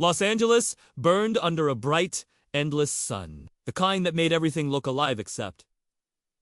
Los Angeles burned under a bright, endless sun. The kind that made everything look alive except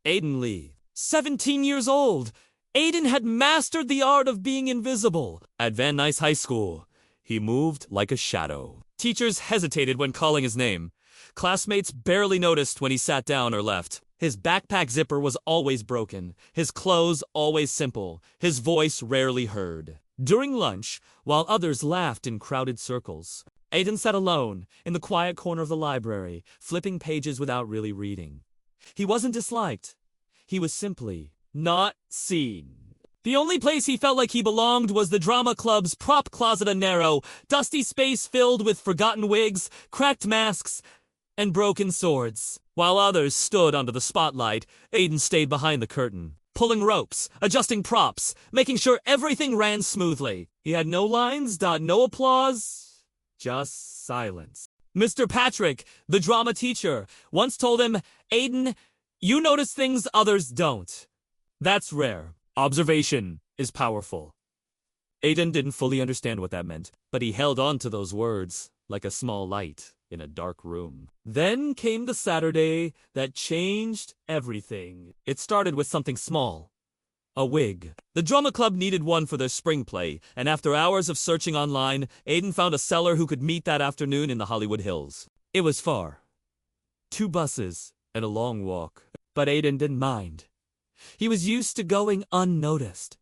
Aiden Lee. 17 years old, Aiden had mastered the art of being invisible. At Van Nuys High School, he moved like a shadow. Teachers hesitated when calling his name. Classmates barely noticed when he sat down or left. His backpack zipper was always broken, his clothes always simple, his voice rarely heard. During lunch, while others laughed in crowded circles, Aiden sat alone in the quiet corner of the library, flipping pages without really reading. He wasn't disliked. He was simply not seen. The only place he felt like he belonged was the drama club's prop closet, a narrow, dusty space filled with forgotten wigs, cracked masks, and broken swords. While others stood under the spotlight, Aiden stayed behind the curtain, pulling ropes, adjusting props, making sure everything ran smoothly. He had no lines, no applause, just silence. Mr. Patrick, the drama teacher, once told him, "Aiden, you notice things others don't. That's rare. Observation is powerful." Aiden didn't fully understand what that meant, but he held on to those words like a small light in a dark room. Then came the Saturday that changed everything. It started with something small. A wig. The drama club needed one for their spring play, and after hours of searching online, Aiden found a seller who could meet that afternoon in the Hollywood Hills. It was far. 2 buses and a long walk. But Aiden didn't mind. He was used to going unnoticed,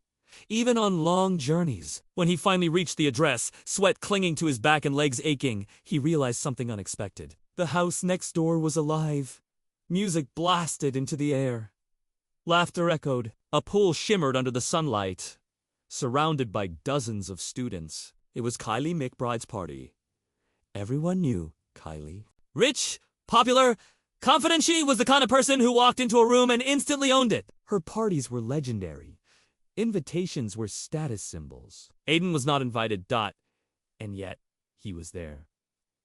even on long journeys. When he finally reached the address, sweat clinging to his back and legs aching, he realized something unexpected. The house next door was alive. Music blasted into the air. Laughter echoed. A pool shimmered under the sunlight, surrounded by dozens of students. It was Kylie McBride's party. Everyone knew Kylie. Rich, popular, confident, she was the kind of person who walked into a room and instantly owned it. Her parties were legendary. Invitations were status symbols. Aiden was not invited, and yet he was there.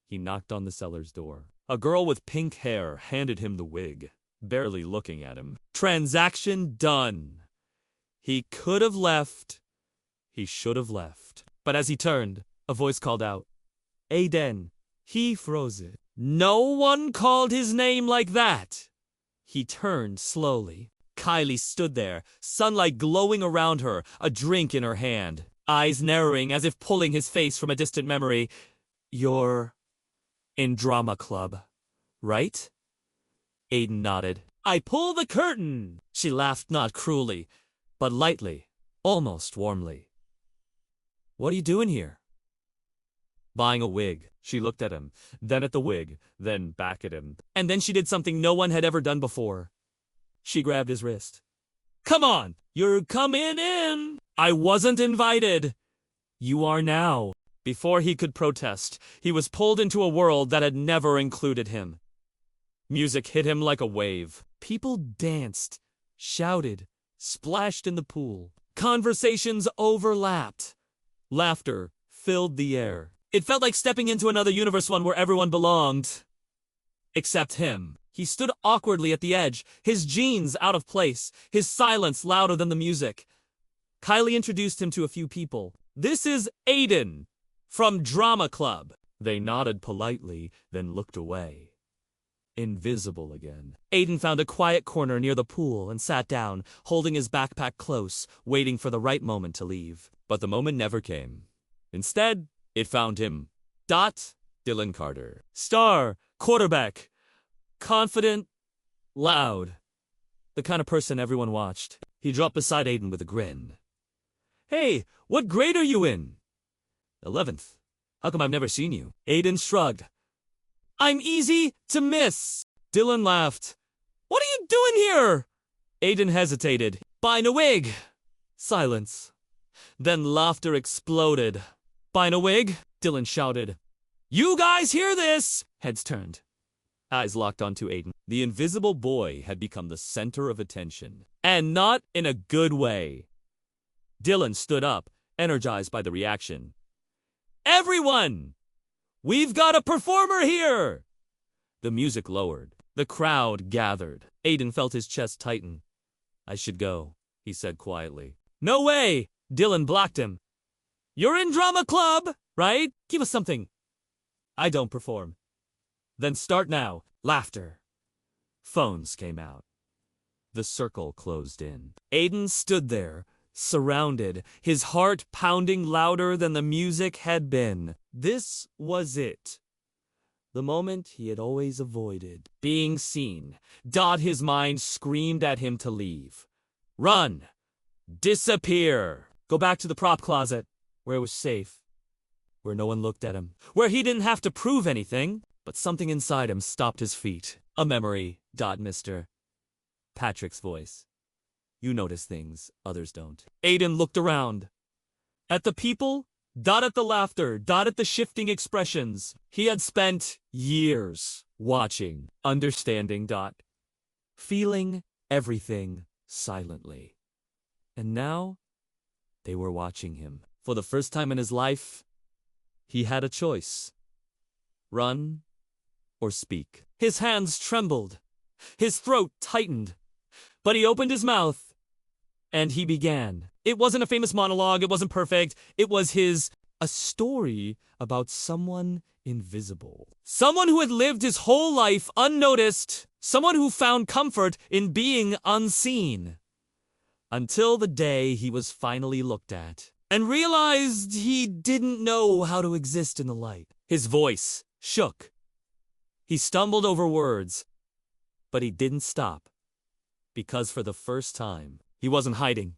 He knocked on the seller's door. A girl with pink hair handed him the wig, barely looking at him. Transaction done. He could have left. He should have left. But as he turned, a voice called out, "Aiden." He froze it. No one called his name like that. He turned slowly. Kylie stood there, sunlight glowing around her, a drink in her hand, eyes narrowing as if pulling his face from a distant memory. "You're in drama club, right?" Aiden nodded. "I pull the curtain." She laughed, not cruelly, but lightly, almost warmly. "What are you doing here?" "Buying a wig." She looked at him, then at the wig, then back at him. And then she did something no one had ever done before. She grabbed his wrist. "Come on, you're coming in." "I wasn't invited." "You are now." Before he could protest, he was pulled into a world that had never included him. Music hit him like a wave. People danced, shouted, splashed in the pool. Conversations overlapped. Laughter filled the air. It felt like stepping into another universe, one where everyone belonged. Except him. He stood awkwardly at the edge, his jeans out of place, his silence louder than the music. Kylie introduced him to a few people. "This is Aiden, from Drama Club." They nodded politely, then looked away. Invisible again. Aiden found a quiet corner near the pool and sat down, holding his backpack close, waiting for the right moment to leave. But the moment never came. Instead, it found him. Dylan Carter. Star, quarterback, confident, loud. The kind of person everyone watched. He dropped beside Aiden with a grin. "Hey, what grade are you in?" "11th. How come I've never seen you?" Aiden shrugged. "I'm easy to miss." Dylan laughed. "What are you doing here?" Aiden hesitated. "Buying a wig." Silence. Then laughter exploded. "Buying a wig?" Dylan shouted. "You guys hear this?" Heads turned. Eyes locked onto Aiden. The invisible boy had become the center of attention. And not in a good way. Dylan stood up, energized by the reaction. "Everyone! We've got a performer here!" The music lowered. The crowd gathered. Aiden felt his chest tighten. "I should go," he said quietly. "No way!" Dylan blocked him. "You're in drama club, right? Give us something. I don't perform. Then start now. Laughter. Phones came out. The circle closed in. Aiden stood there, surrounded, his heart pounding louder than the music had been. This was it. The moment he had always avoided. Being seen. His mind screamed at him to leave. Run! Disappear! Go back to the prop closet, where it was safe. Where no one looked at him. Where he didn't have to prove anything. But something inside him stopped his feet. A memory. Mister. Patrick's voice. You notice things others don't. Aiden looked around. At the people, at the laughter, at the shifting expressions. He had spent years watching, understanding, feeling everything silently. And now, they were watching him. For the first time in his life, he had a choice. Run or speak. His hands trembled. His throat tightened. But he opened his mouth, and he began. It wasn't a famous monologue, it wasn't perfect, it was a story about someone invisible. Someone who had lived his whole life unnoticed, someone who found comfort in being unseen. Until the day he was finally looked at, and realized he didn't know how to exist in the light. His voice shook. He stumbled over words, but he didn't stop. Because for the first time, he wasn't hiding.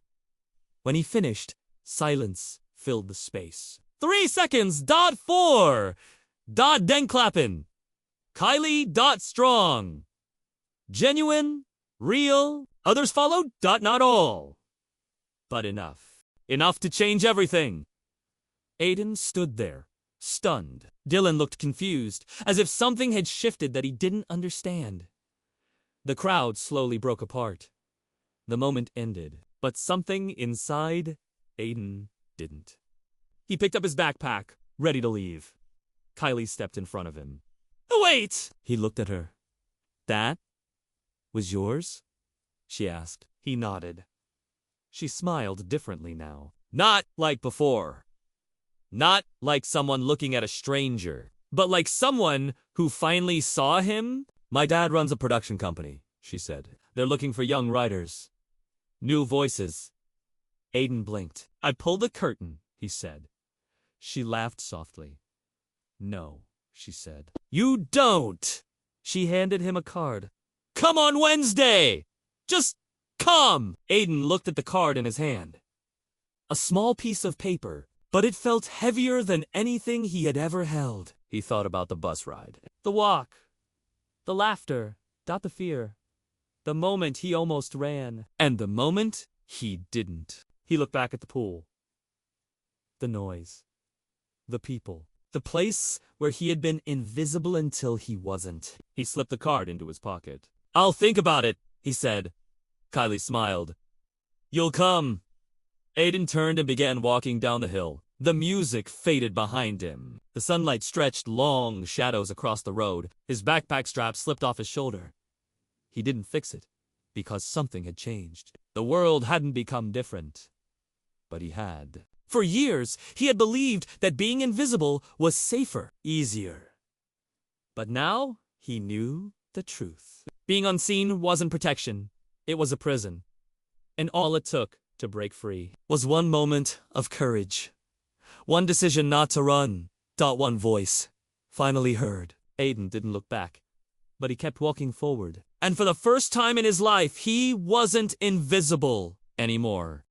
When he finished, silence filled the space. 3 seconds, 4. Den clappin'. Kylie, strong. Genuine, real. Others followed, not all. But enough. Enough to change everything. Aiden stood there, stunned. Dylan looked confused, as if something had shifted that he didn't understand. The crowd slowly broke apart. The moment ended, but something inside Aiden didn't. He picked up his backpack, ready to leave. Kylie stepped in front of him. Wait! He looked at her. That was yours? She asked. He nodded. She smiled differently now. Not like before. Not like someone looking at a stranger, but like someone who finally saw him. My dad runs a production company, she said. They're looking for young writers. New voices. Aiden blinked. I pulled the curtain, he said. She laughed softly. No, she said. You don't! She handed him a card. Come on Wednesday! Just come! Aiden looked at the card in his hand. A small piece of paper, but it felt heavier than anything he had ever held. He thought about the bus ride. The walk. The laughter. The fear. The moment he almost ran. And the moment he didn't. He looked back at the pool. The noise. The people. The place where he had been invisible until he wasn't. He slipped the card into his pocket. I'll think about it, he said. Kylie smiled. You'll come. Aiden turned and began walking down the hill. The music faded behind him. The sunlight stretched long shadows across the road. His backpack strap slipped off his shoulder. He didn't fix it, because something had changed. The world hadn't become different, but he had. For years, he had believed that being invisible was safer, easier. But now, he knew the truth. Being unseen wasn't protection. It was a prison. And all it took to break free was one moment of courage. One decision not to run. One voice finally heard. Aiden didn't look back, but he kept walking forward. And for the first time in his life, he wasn't invisible anymore.